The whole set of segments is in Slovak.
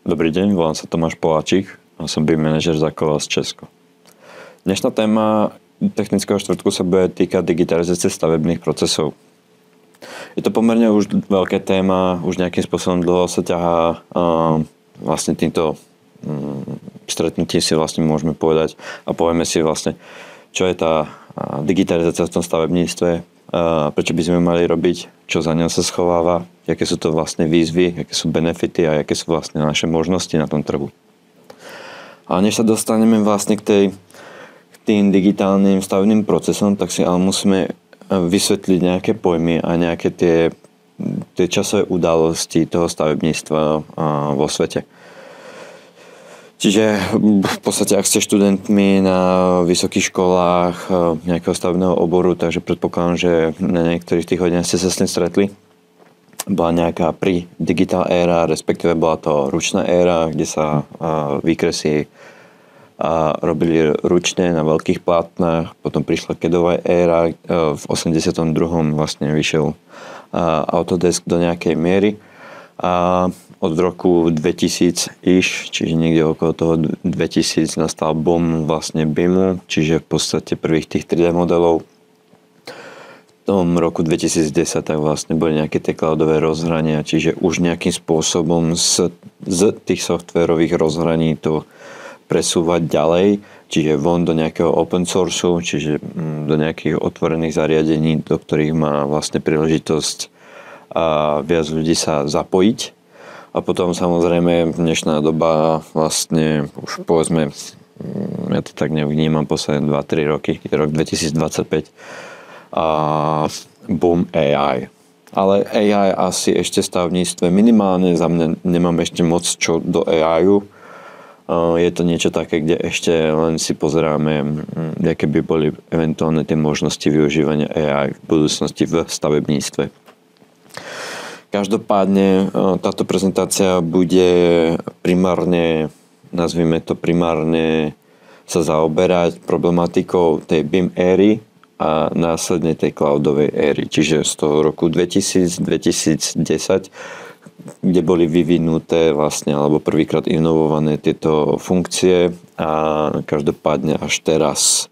Dobrý deň, volám sa Tomáš Poláčik a som BIM manažer za Kovács Česko. Dnešná téma technického štvrtku sa bude týkať digitalizácie stavebných procesov. Je to pomerne už veľké téma, už nejakým spôsobom dlho sa ťahá vlastne týmto stretnutím si vlastne môžeme povedať a povieme si vlastne, čo je tá digitalizácia v tom stavebníctve, prečo by sme mali robiť, čo za ňou sa schováva, aké sú to vlastne výzvy, aké sú benefity a aké sú vlastne naše možnosti na tom trhu. A než sa dostaneme vlastne k tým digitálnym stavebným procesom, tak si ale musíme vysvetliť nejaké pojmy a nejaké tie časové udalosti toho stavebníctva vo svete. Čiže v podstate, ak ste študentmi na vysokých školách nejakého stavebného oboru, takže predpokladám, že na niektorých tých hodinách ste sa s tým stretli. Bola nejaká pre-digital éra, respektíve bola to ručná éra, kde sa výkresy robili ručne na veľkých plátnach. Potom prišla CADová éra, v 82. vlastne vyšiel Autodesk do nejakej miery. A od roku 2000 čiže niekde okolo toho 2000 nastal boom vlastne BIMu, čiže v podstate prvých tých 3D modelov. V tom roku 2010 tak vlastne boli nejaké tie cloudové rozhrania, čiže už nejakým spôsobom z tých softwarových rozhraní to presúvať ďalej, čiže von do nejakého open sourceu, čiže do nejakých otvorených zariadení, do ktorých má vlastne príležitosť a viac ľudí sa zapojiť. A potom samozrejme dnešná doba vlastne už povedzme, ja to tak nevnímam posledné 2-3 roky, je rok 2025 a boom AI. Ale AI asi ešte v stavebníctve minimálne za mňa nemám ešte moc čo do AI-u. Je to niečo také, kde ešte len si pozeráme, aké by boli eventuálne tie možnosti využívania AI v budúcnosti v stavebníctve. Každopádne táto prezentácia bude primárne, nazvime to primárne, sa zaoberať problematikou tej BIM éry a následne tej cloudovej éry. Čiže z toho roku 2000-2010, kde boli vyvinuté vlastne, alebo prvýkrát inovované tieto funkcie a každopádne až teraz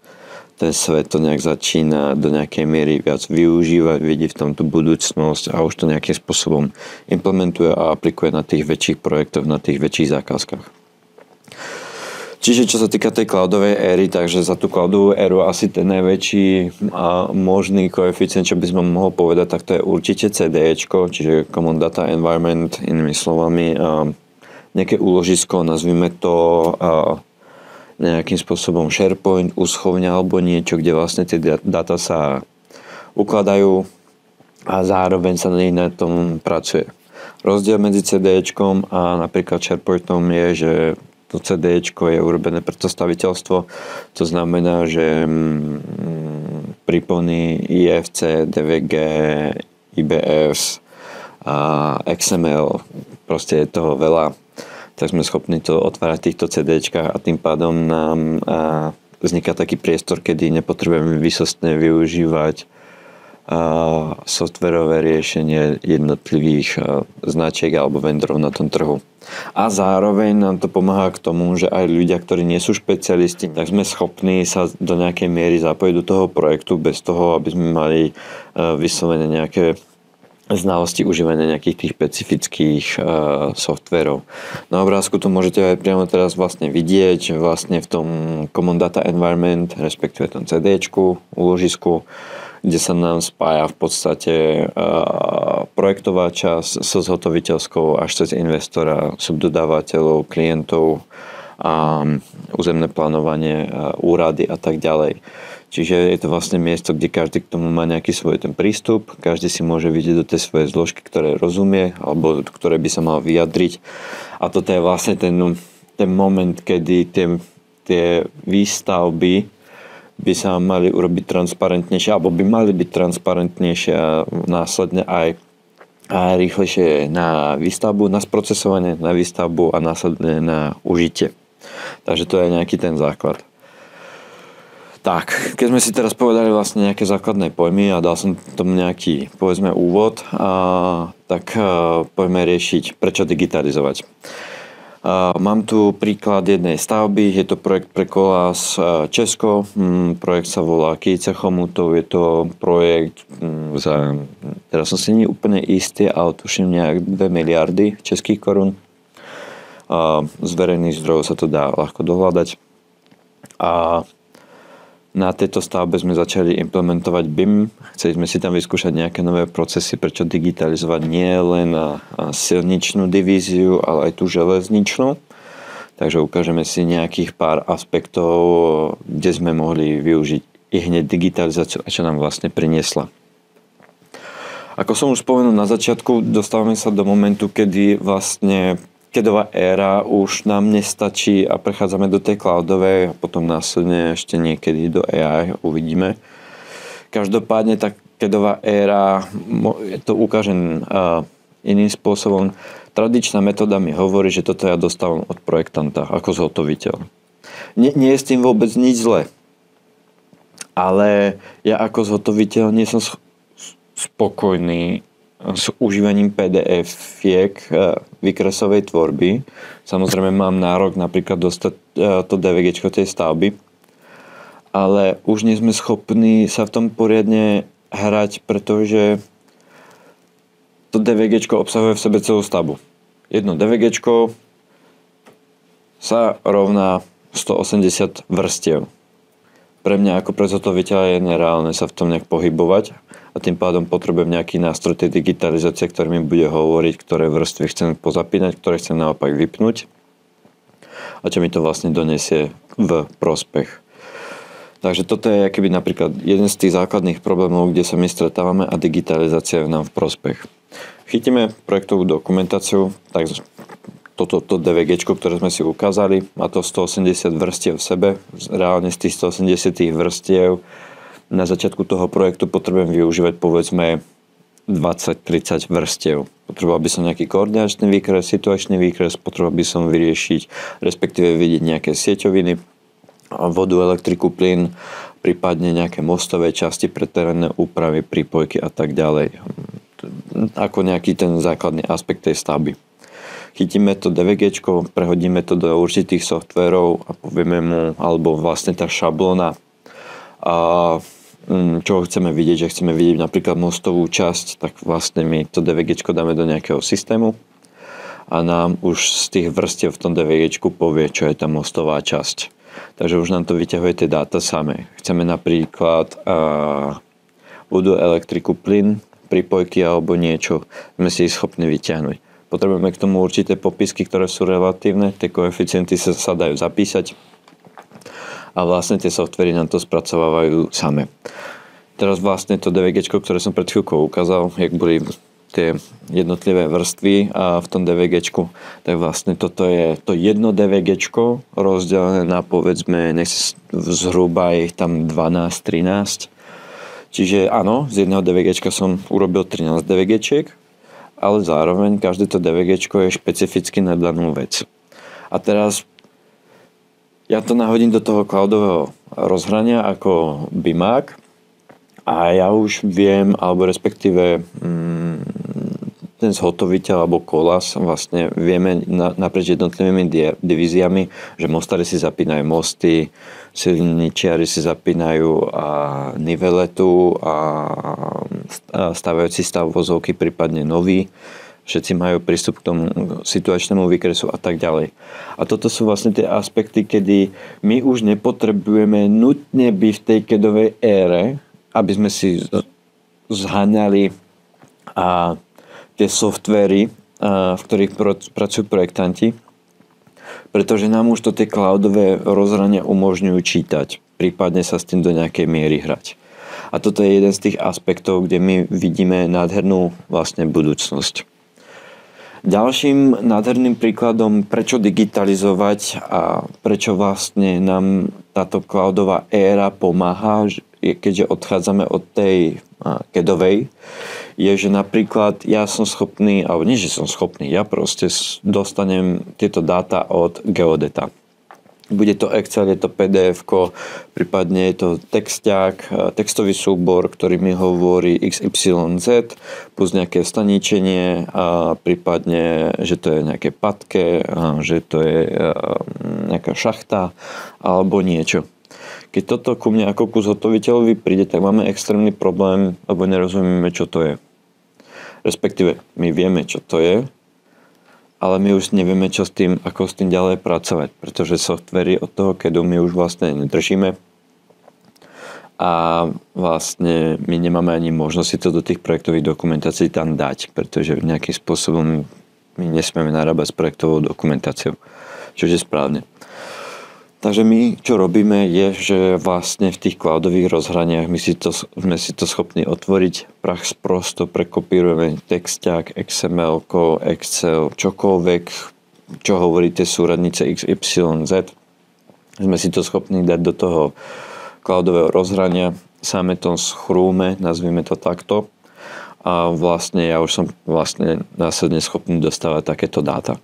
ten svet to nejak začína do nejakej miery viac využívať, vidí v tomto budúcnosť a už to nejakým spôsobom implementuje a aplikuje na tých väčších projektoch, na tých väčších zákazkách. Čiže čo sa týka tej cloudovej éry, takže za tú cloudovú éru asi ten najväčší a možný koeficient, čo by som mohol povedať, tak to je určite CDEčko, čiže Common Data Environment, inými slovami, nejaké úložisko, nazvime to nejakým spôsobom SharePoint, uschovňa alebo niečo, kde vlastne tie dáta sa ukladajú a zároveň sa na tom pracuje. Rozdiel medzi CDčkom a napríklad SharePointom je, že to CDčko je urobené pre to staviteľstvo. To znamená, že pripony IFC, DVG, IBS a XML, proste je toho veľa, tak sme schopní to otvárať v týchto CDčkách a tým pádom nám vzniká taký priestor, kedy nepotrebujeme výsostne využívať softverové riešenie jednotlivých značiek alebo vendorov na tom trhu. A zároveň nám to pomáha k tomu, že aj ľudia, ktorí nie sú špecialisti, tak sme schopní sa do nejakej miery zapojiť do toho projektu bez toho, aby sme mali vyslovene nejaké znalosti užívania nejakých tých špecifických softverov. Na obrázku to môžete aj priamo teraz vlastne vidieť vlastne v tom Common Data Environment, respektíve tom CDčku, úložisku, kde sa nám spája v podstate projektová časť so zhotoviteľskou až cez investora, subdodávateľov, klientov, územné plánovanie, úrady a tak ďalej. Čiže je to vlastne miesto, kde každý k tomu má nejaký svoj ten prístup, každý si môže vidieť do tej svojej zložky, ktoré rozumie, alebo ktoré by sa mal vyjadriť. A toto je vlastne ten moment, kedy tie výstavby by sa mali urobiť transparentnejšie, alebo by mali byť transparentnejšie a následne aj rýchlejšie na výstavbu, na sprocesovanie, na výstavbu a následne na užitie. Takže to je nejaký ten základ. Tak, keď sme si teraz povedali vlastne nejaké základné pojmy a dal som tomu nejaký, povedzme, úvod, tak poďme riešiť, prečo digitalizovať. Mám tu príklad jednej stavby, je to projekt pre Kolas Česko, projekt sa volá Kijice Chomutov, je to projekt teraz som si nie úplne istý, ale tuším nejak 2 miliardy českých korún. Z verejných zdrojov sa to dá ľahko dohľadať. A na tejto stavbe sme začali implementovať BIM. Chceli sme si tam vyskúšať nejaké nové procesy, prečo digitalizovať nie len silničnú divíziu, ale aj tú železničnú. Takže ukážeme si nejakých pár aspektov, kde sme mohli využiť i hneď digitalizáciu a čo nám vlastne priniesla. Ako som už spomenul na začiatku, dostávame sa do momentu, kedy vlastne CADová éra už nám nestačí a prechádzame do tej cloudovej a potom následne ešte niekedy do AI, uvidíme. Každopádne tá CADová éra, to ukážem iným spôsobom. Tradičná metóda mi hovorí, že toto ja dostávam od projektanta ako zhotoviteľ. Nie je s tým vôbec nič zlé, ale ja ako zhotoviteľ nie som spokojný s užívaním PDF-iek výkresovej tvorby. Samozrejme mám nárok napríklad dostať to DVGčko tej stavby, ale už nie sme schopní sa v tom poriadne hrať, pretože to DVGčko obsahuje v sebe celú stavbu. Jedno DVGčko sa rovná 180 vrstiev. Pre mňa ako pre zhotoviteľa je nereálne sa v tom nejak pohybovať a tým pádom potrebujem nejaký nástroj tej digitalizácie, ktorý mi bude hovoriť, ktoré vrstvy chcem pozapínať, ktoré chcem naopak vypnúť a čo mi to vlastne donesie v prospech. Takže toto je akýby napríklad jeden z tých základných problémov, kde sa my stretávame a digitalizácia je nám v prospech. Chytíme projektovú dokumentáciu, tak toto DVGčko, ktoré sme si ukázali, má to 180 vrstiev v sebe. Reálne z tých 180 vrstiev na začiatku toho projektu potrebujem využívať povedzme 20-30 vrstiev. Potreboval by som nejaký koordinačný výkres, situačný výkres, potreboval by som vyriešiť, respektíve vidieť nejaké sieťoviny, vodu, elektriku, plyn, prípadne nejaké mostové časti pre terénne úpravy, prípojky a tak ďalej. Ako nejaký ten základný aspekt tej stavby. Chytíme to DVGčko, prehodíme to do určitých softverov a povieme mu, alebo vlastne tá šablóna, čo chceme vidieť, že chceme vidieť napríklad mostovú časť, tak vlastne my to DVGčko dáme do nejakého systému a nám už z tých vrstiev v tom DVGčku povie, čo je tá mostová časť. Takže už nám to vyťahuje tie dáta samé. Chceme napríklad vodu, elektriku, plyn, prípojky alebo niečo, sme si ich schopní vyťahnuť. Potrebujeme k tomu určité popisky, ktoré sú relatívne, tie koeficienty sa dajú zapísať a vlastne tie softvery nám to spracovávajú same. Teraz vlastne to DVGčko, ktoré som pred chvíľkou ukázal, jak boli tie jednotlivé vrstvy a v tom DVGčku, tak vlastne toto je to jedno DVGčko rozdelené na povedzme zhruba je tam 12-13. Čiže áno, z jedného DVGčka som urobil 13 DVGčiek, ale zároveň každé to DVGčko je špecificky na danú vec. A teraz ja to nahodím do toho cloudového rozhrania ako BIMák a ja už viem, alebo respektíve ten zhotoviteľ alebo Kolas vlastne vieme naprieč jednotlivými divíziami, že mostári si zapínajú mosty, silničiari si zapínajú niveletu a stavajúci stav vozovky, prípadne nový. Všetci majú prístup k tomu situačnému výkresu a tak ďalej. A toto sú vlastne tie aspekty, kedy my už nepotrebujeme nutne byť v tej CADovej ére, aby sme si zháňali tie softvery, v ktorých pracujú projektanti, pretože nám už to tie cloudové rozhrania umožňujú čítať, prípadne sa s tým do nejakej miery hrať. A toto je jeden z tých aspektov, kde my vidíme nádhernú vlastne budúcnosť. Ďalším nádherným príkladom, prečo digitalizovať a prečo vlastne nám táto cloudová éra pomáha, keďže odchádzame od tej CADovej, je, že napríklad ja som schopný, alebo nie, že som schopný, ja proste dostanem tieto dáta od geodeta. Bude to Excel, je to PDF-ko, prípadne je to texťák, textový súbor, ktorý mi hovorí XYZ, plus nejaké staničenie a prípadne, že to je nejaké patke, že to je nejaká šachta alebo niečo. Keď toto ku mne ako ku zhotoviteľovi príde, tak máme extrémny problém, lebo nerozumieme, čo to je. Respektíve, my vieme, čo to je, ale my už nevieme, čo s tým, ako s tým ďalej pracovať, pretože softvery od toho kedu my už vlastne nedržíme a vlastne my nemáme ani možnosť si to do tých projektových dokumentácií tam dať, pretože nejakým spôsobom my nesmieme narábať s projektovou dokumentáciou, čo je správne. Takže my, čo robíme, je, že vlastne v tých cloudových rozhraniach sme si to schopní otvoriť, prach sprosto prekopírujeme texťák, XML, Excel, čokoľvek, čo hovoríte súradnice XYZ. Sme si to schopní dať do toho cloudového rozhrania, sáme to schrúme, nazvime to takto. A vlastne ja už som vlastne následne schopný dostávať takéto dáta.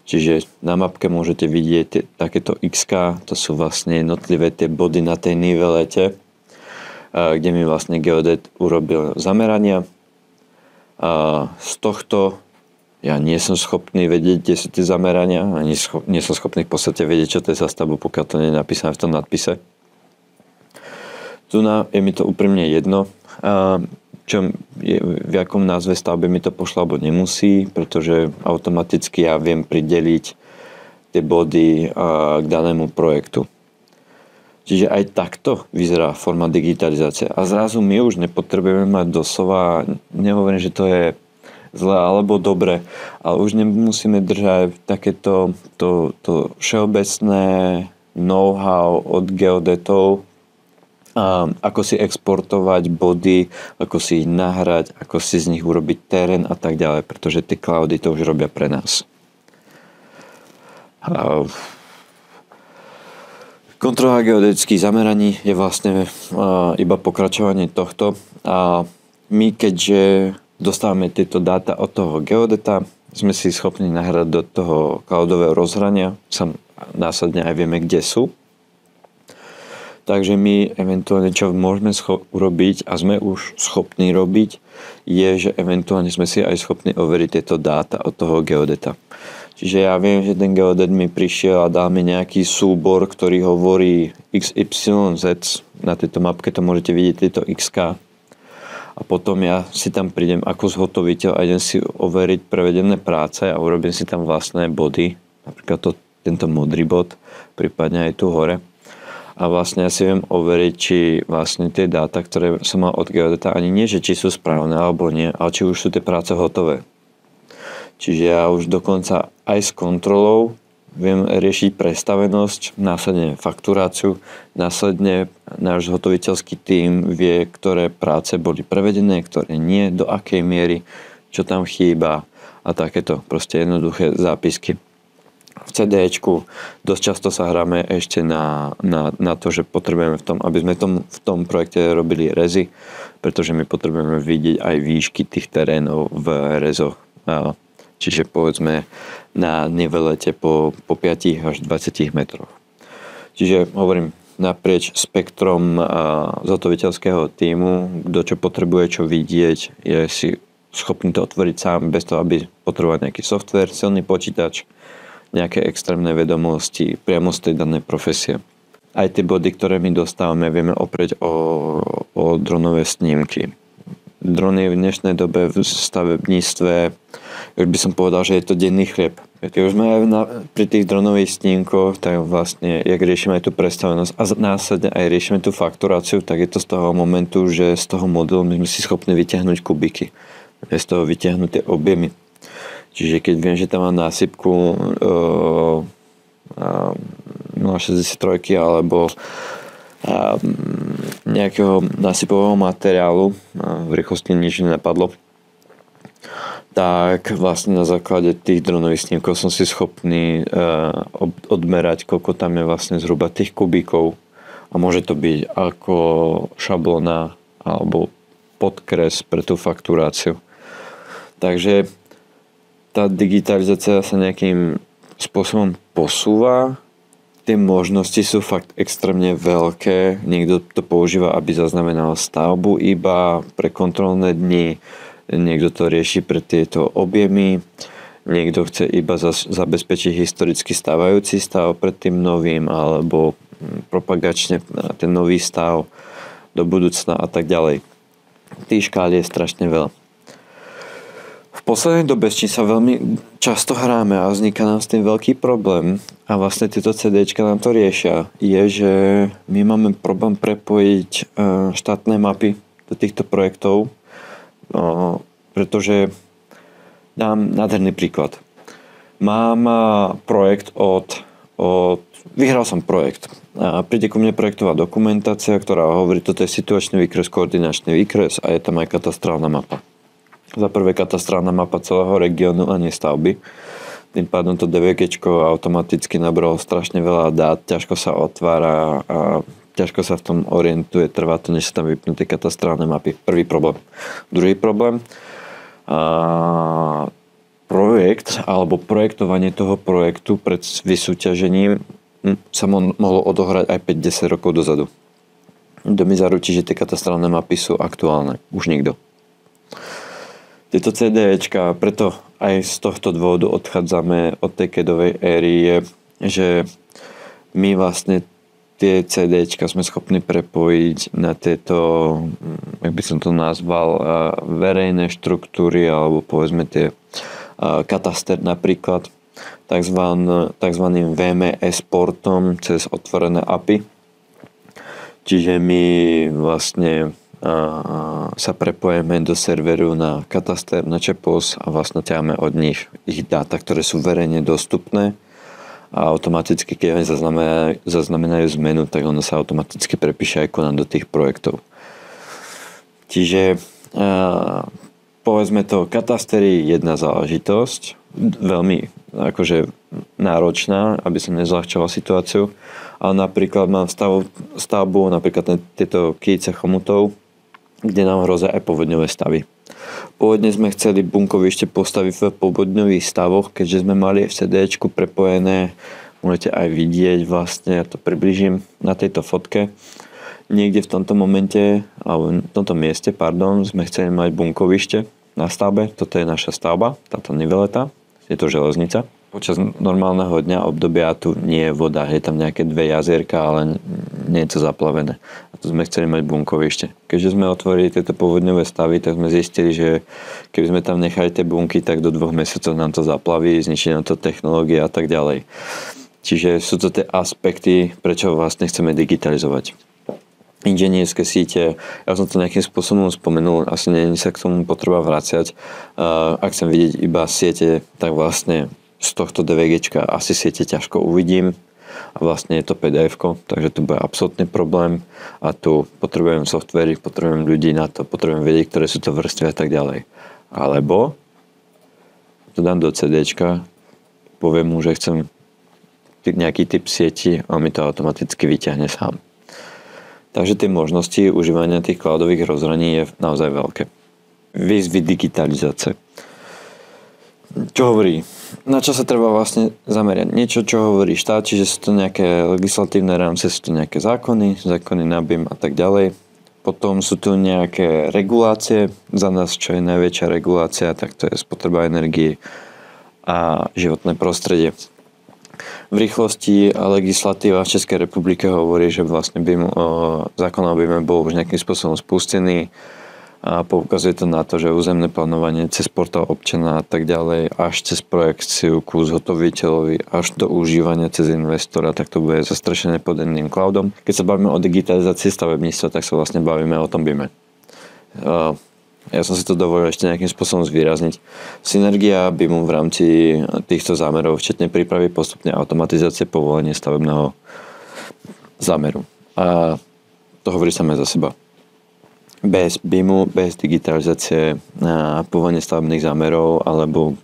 Čiže na mapke môžete vidieť takéto X, to sú vlastne jednotlivé tie body na tej nivelete, kde mi vlastne geodet urobil zamerania. A z tohto ja nie som schopný vedieť, kde sú tie zamerania, ani nie som schopný v podstate vedieť, čo to je za stavbu, pokiaľ to nie je napísané v tom nadpise. Tu je mi to úprimne jedno, v jakom názve stavby mi to pošlo, alebo nemusí, pretože automaticky ja viem prideliť tie body k danému projektu. Čiže aj takto vyzerá forma digitalizácie. A zrazu my už nepotrebujeme mať doslova, nehovorím, že to je zlé alebo dobre, ale už nemusíme držať takéto to všeobecné know-how od geodetov, ako si exportovať body, ako si ich nahrať, ako si z nich urobiť terén a tak ďalej, pretože tie cloudy to už robia pre nás. Kontrola geodetických zameraní je vlastne iba pokračovanie tohto a my keďže dostávame tieto dáta od toho geodeta, sme si schopní nahrať do toho cloudového rozhrania, následne aj vieme, kde sú. Takže my eventuálne, čo môžeme urobiť a sme už schopní robiť, je, že eventuálne sme si aj schopní overiť tieto dáta od toho geodeta. Čiže ja viem, že ten geodet mi prišiel a dal mi nejaký súbor, ktorý hovorí XYZ. Na tejto mapke to môžete vidieť, tieto XK. A potom ja si tam prídem ako zhotoviteľ a idem si overiť prevedené práce a urobím si tam vlastné body. Napríklad tento modrý bod, prípadne aj tu hore. A vlastne ja si viem overiť, či vlastne tie dáta, ktoré som mal od geodeta, ani nie, že či sú správne alebo nie, ale či už sú tie práce hotové. Čiže ja už dokonca aj s kontrolou viem riešiť prestavenosť, následne fakturáciu, následne náš zhotoviteľský tím vie, ktoré práce boli prevedené, ktoré nie, do akej miery, čo tam chýba a takéto proste jednoduché zápisky. V CDčku dosť často sa hráme ešte na to, že potrebujeme aby sme v tom projekte robili rezy, pretože my potrebujeme vidieť aj výšky tých terénov v rezoch. Čiže povedzme na nivelete po 5 až 20 metroch. Čiže hovorím, naprieč spektrom zhotoviteľského tímu, kto čo potrebuje čo vidieť, je si schopný to otvoriť sám bez toho, aby potreboval nejaký software, silný počítač, nejaké extrémne vedomosti priamo z tej danej profesie. Aj tie body, ktoré my dostávame, vieme oprieť o dronové snímky. Drony v dnešnej dobe v stavebníctve, už by som povedal, že je to denný chlieb. Keď už sme aj pri tých dronových snímkoch, tak vlastne, jak riešime aj tú predstavenosť a následne aj riešime tú fakturáciu, tak je to z toho momentu, že z toho modelu my sme si schopní vyťahnuť kubiky. Z toho vyťahnuť tie objemy. Čiže keď viem, že tam mám násypku 0,63 alebo nejakého násypového materiálu, v rýchlosti nič nenapadlo, tak vlastne na základe tých dronových snímkov som si schopný odmerať, koľko tam je vlastne zhruba tých kubíkov a môže to byť ako šablona alebo podkres pre tú fakturáciu. Takže tá digitalizácia sa nejakým spôsobom posúva Tie možnosti sú fakt extrémne veľké. Niekto to používa, aby zaznamenal stavbu iba pre kontrolné dni. Niekto to rieši pre tieto objemy. Niekto chce iba zabezpečiť historicky stávajúci stav pred tým novým alebo propagačne ten nový stav do budúcna a tak ďalej. Tých škál je strašne veľa. V poslednej dobe, s čím sa veľmi často hráme a vzniká nám s tým veľký problém a vlastne tieto CDčka nám to riešia, je, že my máme problém prepojiť štátne mapy do týchto projektov, pretože dám nádherný príklad. Mám projekt vyhral som projekt a príde ku mne projektová dokumentácia, ktorá hovorí, toto je situačný výkres, koordinačný výkres a je tam aj katastrálna mapa. Za prvé katastrálna mapa celého regiónu a nie stavby. Tým pádom to DVGčko automaticky nabralo strašne veľa dát, ťažko sa otvára a ťažko sa v tom orientuje, trvá to, než sa tam vypnú tie katastrálne mapy. Prvý problém. Druhý problém. Projekt alebo projektovanie toho projektu pred vysúťažením sa mohlo odohrať aj 5-10 rokov dozadu. Kto mi zaručí, že tie katastrálne mapy sú aktuálne? Už nikto. Tieto CDčka, preto aj z tohto dôvodu odchádzame od tej kedovej éry, je, že my vlastne tie CDčka sme schopní prepojiť na tieto, jak by som to nazval, verejné štruktúry alebo povedzme tie kataster napríklad takzvaným VMS portom cez otvorené API. Čiže my vlastne sa prepojeme do serveru na kataster, na ČEPOS a vlastne ťaháme od nich ich dáta, ktoré sú verejne dostupné a automaticky, keď zaznamenajú zmenu, tak ono sa automaticky prepíše aj do tých projektov. Čiže povedzme to, kataster je jedna záležitosť, veľmi akože náročná, aby som nezľahčoval situáciu, ale napríklad mám stavbu napríklad tieto Kyjce Chomutov, kde nám hrozia aj povodňové stavy. Pôvodne sme chceli bunkovište postaviť v povodňových stavoch, keďže sme mali v CDčku prepojené, môžete aj vidieť vlastne, ja to približím na tejto fotke. Niekde v tomto momente, alebo v tomto mieste, sme chceli mať bunkovište na stavbe. Toto je naša stavba, táto niveleta, je to železnica. Počas normálneho dňa obdobia tu nie je voda, je tam nejaké 2 jazierka, ale nie je to zaplavené. A tu sme chceli mať bunkovište. Keďže sme otvorili tieto povodňové stavy, tak sme zistili, že keby sme tam nechali tie bunky, tak do 2 mesiacov nám to zaplaví, zničí nám to technológie a tak ďalej. Čiže sú to tie aspekty, prečo vlastne chceme digitalizovať. Inžinierské síte, ja som to nejakým spôsobom spomenul, asi nie sa k tomu potreba vraciať. Ak chcem vidieť iba siete, tak vlastne z tohto DVGčka asi siete ťažko uvidím a vlastne je to PDF-ko, takže to bude absolútny problém a tu potrebujem softvery, potrebujem ľudí na to, potrebujem vedieť, ktoré sú to vrstvy a tak ďalej. Alebo to dám do CDčka, poviem mu, že chcem nejaký typ sieti a mi to automaticky vyťahne sám. Takže tie možnosti užívania tých cloudových rozhraní je naozaj veľké. Výzvy digitalizácie. Čo hovorí? Na čo sa treba vlastne zamerať? Niečo, čo hovorí štát, čiže sú to nejaké legislatívne rámce, sú to nejaké zákony NABIM a tak ďalej. Potom sú tu nejaké regulácie. Za nás, čo je najväčšia regulácia, tak to je spotreba energie a životné prostredie. V rýchlosti a legislatíva v Českej republike hovorí, že vlastne zákon o BIM bol už nejakým spôsobom spustený a poukazuje to na to, že územné plánovanie cez portál občana a tak ďalej, až cez projekciu ku zhotoviteľovi, až do užívania cez investora, tak to bude zastrešené pod jedným cloudom. Keď sa bavíme o digitalizácii stavebníctva, tak sa vlastne bavíme o tom BIMe. Ja som si to dovolil ešte nejakým spôsobom zvýrazniť. Synergia BIMu v rámci týchto zámerov, včetne prípravy postupne automatizácie povolenia stavebného zámeru. A to hovorí samé za seba. Bez BIMu, bez digitalizácie povolenia stavebných zámerov alebo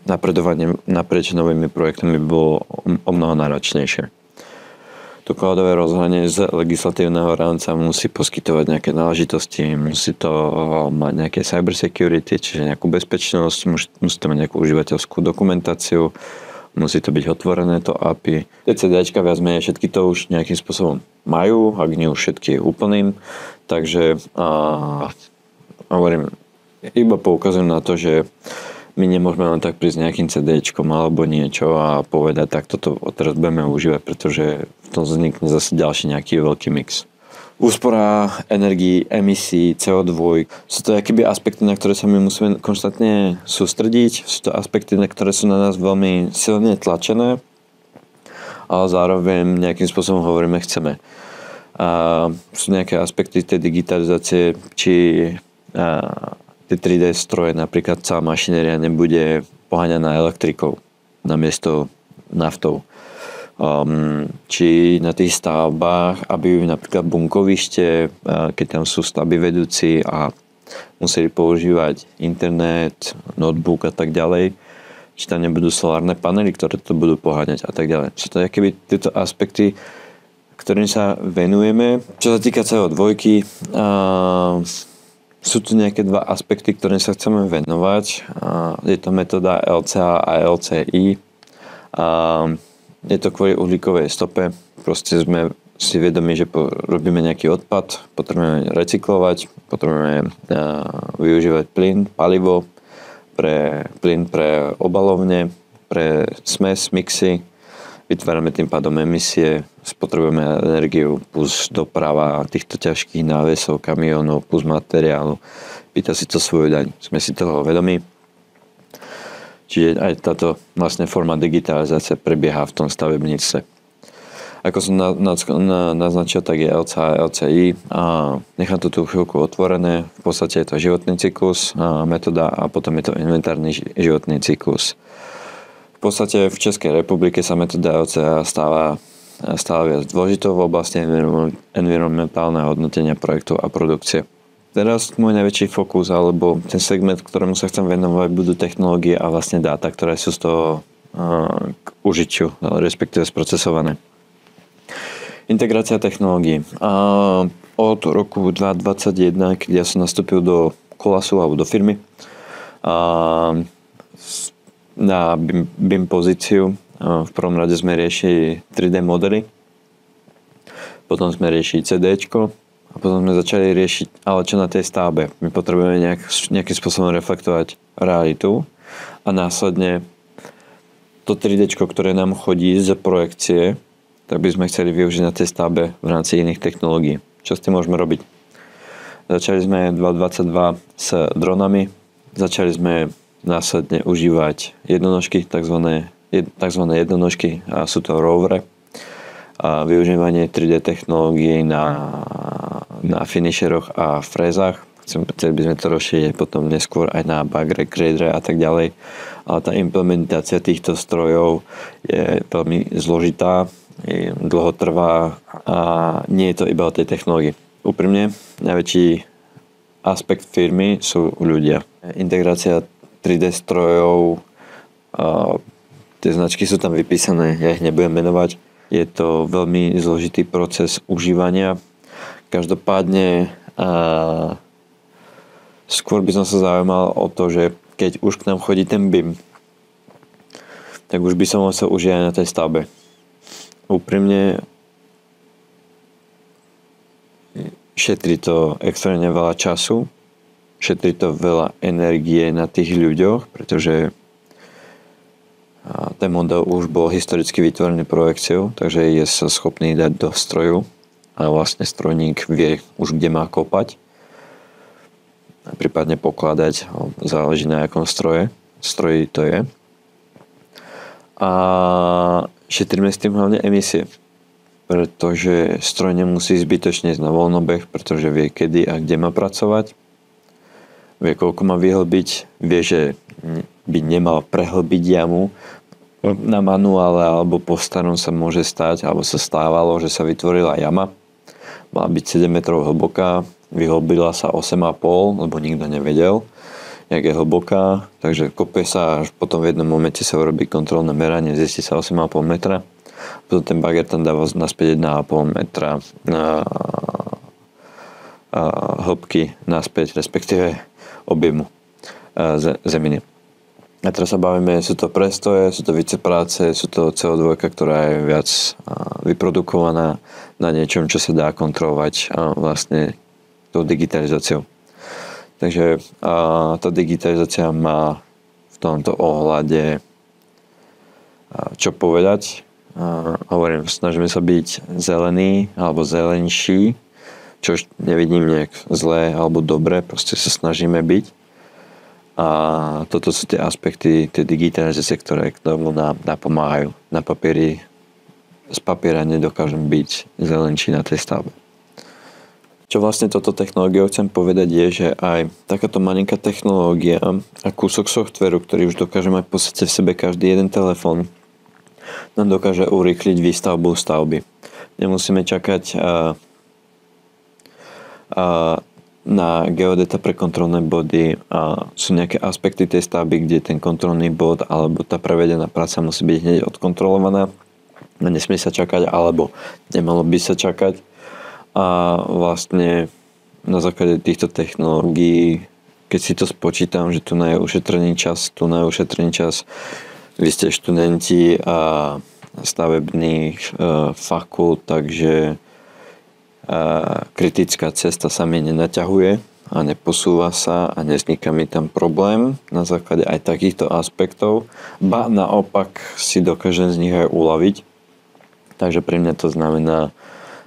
napredovanie naprieč novými projektami by bolo o mnoho náročnejšie. To cloudové rozhranie z legislatívneho rámca musí poskytovať nejaké náležitosti, musí to mať nejaké cyber security, čiže nejakú bezpečnosť, musí to mať nejakú užívateľskú dokumentáciu, musí to byť otvorené, to API. Tie CDčka viac menej všetky to už nejakým spôsobom majú, ak nie už všetky úplným, takže hovorím, iba poukazujem na to, že my nemôžeme len tak prísť nejakým CDčkom alebo niečo a povedať, tak toto teraz budeme užívať, pretože v tom vznikne zase ďalší nejaký veľký mix. Úspora energií, emisí, CO2. Sú to akéby aspekty, na ktoré sa my musíme konštantne sústrediť. Sú to aspekty, na ktoré sú na nás veľmi silne tlačené, ale zároveň nejakým spôsobom hovoríme chceme. A sú nejaké aspekty tej digitalizácie, či tie 3D stroje, napríklad celá mašinéria nebude poháňaná elektrikou namiesto naftou. Či na tých stavbách, aby napríklad bunkovište, keď tam sú stavby vedúci a museli používať internet, notebook a tak ďalej, či tam nebudú solárne panely, ktoré to budú poháňať a tak ďalej. Čiže to je keby tieto aspekty, ktorým sa venujeme. Čo sa týka CO2, sú tu nejaké dva aspekty, ktorým sa chceme venovať. Je to metóda LCA a LCI. Je to kvôli uhlíkovej stope. Proste sme si vedomi, že robíme nejaký odpad, potrebujeme recyklovať, potrebujeme využívať palivo, plyn pre obalovne, pre smes, mixy. Vytvárame tým pádom emisie, spotrebujeme energiu plus doprava týchto ťažkých návesov, kamionov plus materiálu. Pýta si to svoju daň. Sme si toho vedomí. Čiže aj táto vlastne forma digitalizácie prebieha v tom stavebníctve. Ako som naznačil, tak je LCA a LCI a nechám to tú chvíľku otvorené. V podstate je to životný cyklus, metóda a potom je to inventárny životný cyklus. V podstate v Českej republike sa metóda LCA stáva viac dôležitou v oblasti environmentálneho hodnotenia projektov a produkcie. Teraz môj najväčší fokus, alebo ten segment, ktorému sa chcem venovať, budú technológie a vlastne dáta, ktoré sú z toho k užitiu, respektíve sprocesované. Integrácia technológií. Od roku 2021, keď ja som nastúpil do Kolasu alebo do firmy, na BIM pozíciu, v prvom rade sme riešili 3D modely, potom sme riešili CDčko, a potom sme začali riešiť, ale čo na tej stavbe. My potrebujeme nejakým spôsobom reflektovať realitu a následne to 3D, ktoré nám chodí z projekcie, tak by sme chceli využiť na tej stavbe v rámci iných technológií. Čo s tým môžeme robiť? Začali sme 2022 s dronami, začali sme následne užívať jednonožky, tzv. Jednonožky, a sú to rovere, a využívanie 3D technológií na finisheroch a frézach. Chceli by sme to rozšíriť potom neskôr aj na bagre, gradere a tak ďalej. Ale tá implementácia týchto strojov je veľmi zložitá, dlho trvá a nie je to iba o tej technológii. Úprimne, najväčší aspekt firmy sú ľudia. Integrácia 3D strojov, tie značky sú tam vypísané, ja ich nebudem menovať. Je to veľmi zložitý proces užívania. Každopádne skôr by som sa zaujímal o to, že keď už k nám chodí ten BIM, tak už by som musel užiť aj na tej stavbe. Úprimne šetrí to extrémne veľa času, šetrí to veľa energie na tých ľuďoch, pretože ten model už bol historicky vytvorený projekciou, takže je sa schopný dať do stroju a vlastne strojník vie už kde má kopať a prípadne pokladať, záleží na akom stroji to je. A šetríme s tým hlavne emisie, pretože stroj nemusí zbytočne ísť na voľnobeh, pretože vie kedy a kde má pracovať, vie koľko má vyhlbiť, vie, že by nemal prehlbiť jamu. Na manuále alebo po starom sa môže stať, alebo sa stávalo, že sa vytvorila jama. Mala byť 7 metrov hlboká, vyhlbila sa 8,5, lebo nikto nevedel, jak je hlboká. Takže kopie sa, až potom v jednom momente sa urobí kontrolné meranie, zistí sa 8,5 metra. Potom ten bager tam dáva naspäť 1,5 metra hĺbky naspäť, respektíve objemu zeminy. A teraz sa bavíme, sú to prestoje, sú to více práce, sú to CO2, ktorá je viac vyprodukovaná na niečom, čo sa dá kontrolovať vlastne tou digitalizáciou. Takže tá digitalizácia má v tomto ohľade čo povedať. Hovorím, snažíme sa byť zelený alebo zelenší, čo nevidím nejak zlé alebo dobre, proste sa snažíme byť. A toto sú tie aspekty tej digitalizácie, ktoré k tomu nám napomáhajú. Na papieri, z papiera nedokážem byť zelenší na tej stavbe. Čo vlastne toto technológiou chcem povedať je, že aj takáto malinká technológia a kúsok softvéru, ktorý už dokáže mať v podstate v sebe každý jeden telefón, nám dokáže urýchliť výstavbu stavby. Nemusíme čakať na geodeta pre kontrolné body a sú nejaké aspekty tej stavby, kde ten kontrolný bod alebo tá prevedená práca musí byť hneď odkontrolovaná a nesmie sa čakať, alebo nemalo by sa čakať. A vlastne na základe týchto technológií, keď si to spočítam, že tu je ušetrený čas, vy ste študenti a stavebných fakult, takže kritická cesta sa mi nenaťahuje a neposúva sa a nevzniká mi tam problém na základe aj takýchto aspektov, ba naopak si dokážem z nich aj uľaviť. Takže pre mňa to znamená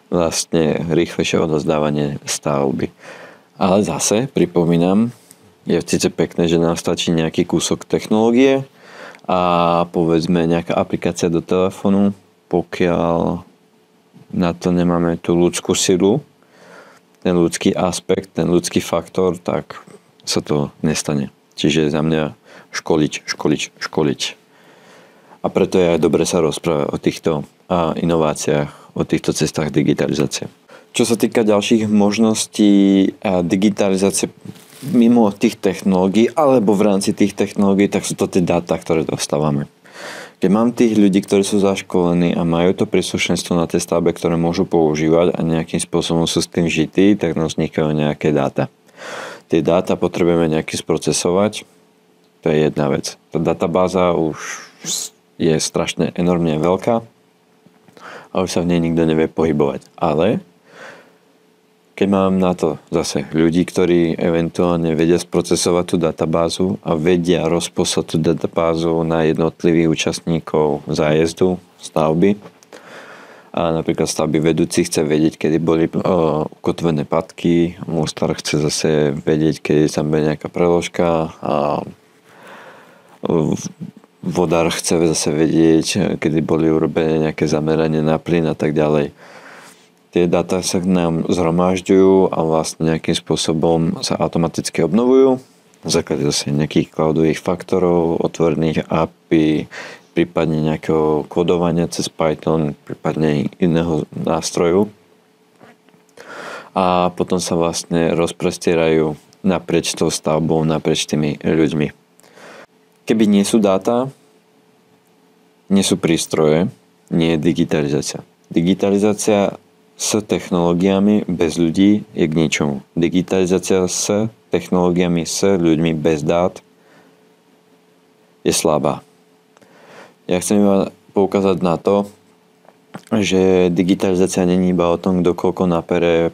vlastne rýchlejšie odozdávanie stavby. Ale zase, pripomínam, je síce pekné, že nám stačí nejaký kúsok technológie a povedzme nejaká aplikácia do telefónu, pokiaľ na to nemáme tú ľudskú silu, ten ľudský aspekt, ten ľudský faktor, tak sa to nestane. Čiže za mňa školiť. A preto je aj dobre sa rozprávať o týchto inováciách, o týchto cestách digitalizácie. Čo sa týka ďalších možností digitalizácie mimo tých technológií alebo v rámci tých technológií, tak sú to tie dáta, ktoré dostávame. Keď mám tých ľudí, ktorí sú zaškolení a majú to príslušenstvo na tej stavbe, ktoré môžu používať a nejakým spôsobom sú s tým žití, tak nám vznikajú nejaké dáta. Tie dáta potrebujeme nejaký sprocesovať. To je jedna vec. Tá databáza už je strašne enormne veľká a už sa v nej nikto nevie pohybovať. Ale keď mám na to zase ľudí, ktorí eventuálne vedia sprocesovať tú databázu a vedia rozposlať tú databázu na jednotlivých účastníkov zájezdu, stavby, a napríklad stavby vedúci chce vedieť, kedy boli ukotvené padky, mústar chce zase vedieť, kedy tam bude nejaká preložka a vodár chce zase vedieť, kedy boli urobené nejaké zameranie na plyn a tak ďalej. Tie dáta sa k nám zhromažďujú a vlastne nejakým spôsobom sa automaticky obnovujú. Na základe zase nejakých cloudových faktorov, otvorených API, prípadne nejakého kodovania cez Python, prípadne iného nástroju. A potom sa vlastne rozprestierajú naprieč tou stavbou, naprieč tými ľuďmi. Keby nie sú dáta, nie sú prístroje, nie je digitalizácia. Digitalizácia s technológiami bez ľudí je k ničomu. Digitalizácia s technológiami, s ľuďmi bez dát je slabá. Ja chcem iba poukázať na to, že digitalizácia není iba o tom, kto koľko napere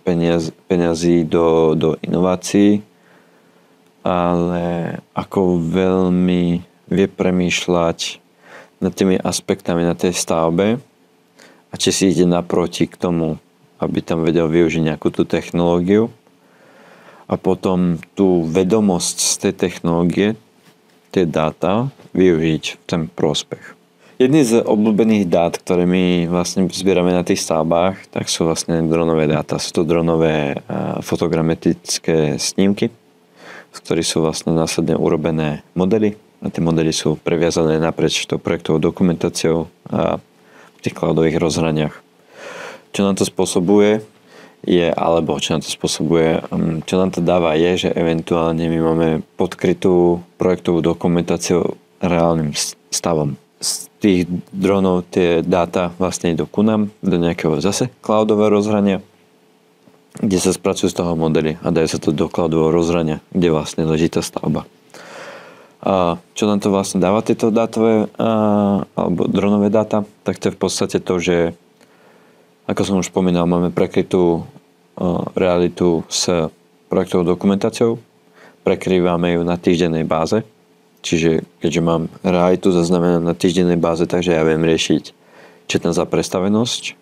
peniazí do inovácií, ale ako veľmi vie premýšľať nad tými aspektami na tej stavbe a či si ide naproti k tomu, aby tam vedel využiť nejakú tú technológiu a potom tú vedomosť z tej technológie, tie dáta, využiť v ten prospech. Jedný z obľúbených dát, ktoré my vlastne zbierame na tých stavbách, tak sú vlastne dronové dáta. Sú to dronové fotogrametické snímky, z ktorých sú vlastne následne urobené modely a tie modely sú previazané naprieč tou projektovou dokumentáciou a v tých cloudových rozhraniach. Čo nám to spôsobuje čo nám to dáva je, že eventuálne my máme podkrytú projektovú dokumentáciu reálnym stavom. Z tých dronov tie dáta vlastne idú ku nám do nejakého zase cloudového rozhrania, kde sa spracujú z toho modely a dajú sa to do cloudového rozhrania, kde vlastne leží tá stavba. A čo nám to vlastne dáva, tieto dátové alebo dronové dáta, tak to je v podstate to, že ako som už spomínal, máme prekrytú realitu s projektovou dokumentáciou, prekrývame ju na týždennej báze, čiže keďže mám realitu zaznamenanú na týždennej báze, takže ja viem riešiť, čo je tam za prestavenosť,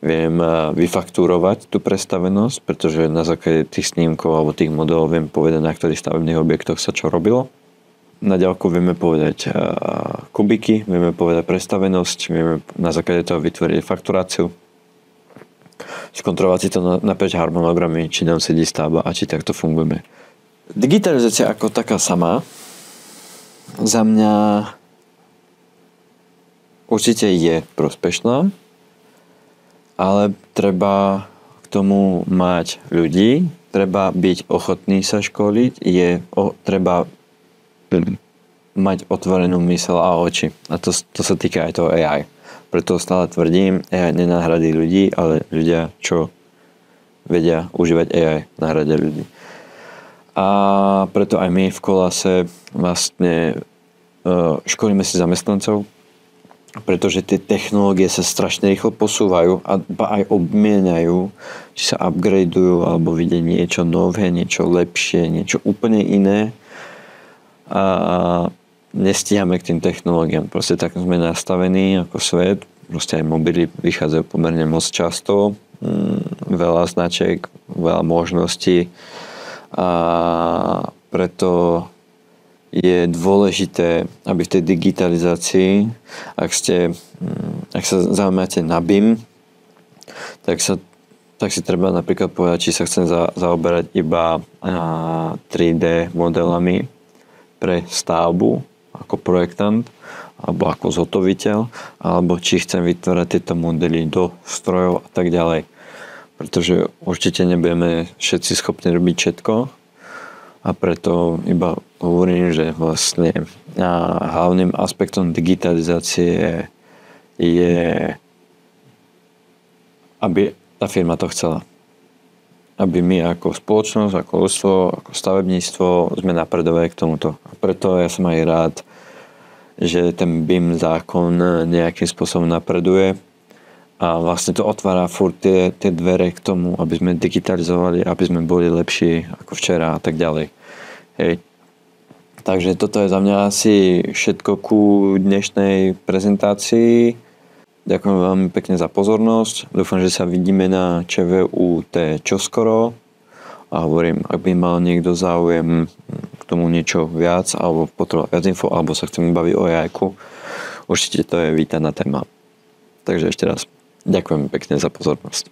viem vyfaktúrovať tú prestavenosť, pretože na základe tých snímkov alebo tých modelov viem povedať, na ktorých stavebných objektoch sa čo robilo. Na ďalku vieme povedať kubiky, vieme povedať prestavenosť, vieme na základe toho vytvoriť fakturáciu, skontrolovať si to napäť harmonogramy, či nám sedí stavba a či takto fungujeme. Digitalizácia ako taká sama za mňa určite je prospešná, ale treba k tomu mať ľudí, treba byť ochotný sa školiť, treba mať otvorenú myseľ a oči. A to sa týka aj toho AI. Preto stále tvrdím, AI nenahradí ľudí, ale ľudia, čo vedia užívať AI, nahradia ľudí. A preto aj my v Kolase vlastne školíme si zamestnancov, pretože tie technológie sa strašne rýchlo posúvajú a aj obmieniajú, či sa upgradeujú alebo vidia niečo nové, niečo lepšie, niečo úplne iné. A nestíhame k tým technológiám. Proste tak sme nastavení ako svet. Proste aj mobily vychádzajú pomerne moc často. Veľa značiek, veľa možností. A preto je dôležité, aby v tej digitalizácii, ak sa zaujímate na BIM, tak si treba napríklad povedať, či sa chcem zaoberať iba 3D modelami pre stavbu ako projektant alebo ako zhotoviteľ, alebo či chcem vytvárať tieto modely do strojov a tak ďalej. Pretože určite nebudeme všetci schopní robiť všetko a preto iba hovorím, že vlastne hlavným aspektom digitalizácie je, aby tá firma to chcela. Aby my ako spoločnosť, ako ľudstvo, ako stavebníctvo sme napredovali k tomuto. A preto ja som aj rád, že ten BIM zákon nejakým spôsobom napreduje a vlastne to otvára furt tie dvere k tomu, aby sme digitalizovali, aby sme boli lepší ako včera a tak ďalej. Hej. Takže toto je za mňa asi všetko ku dnešnej prezentácii. Ďakujem veľmi pekne za pozornosť. Dúfam, že sa vidíme na ČVUT čoskoro. A hovorím, ak by mal niekto záujem k tomu niečo viac, alebo potreboval viac info, alebo sa chcem baviť o AI-ku, určite to je vítaná téma. Takže ešte raz ďakujem pekne za pozornosť.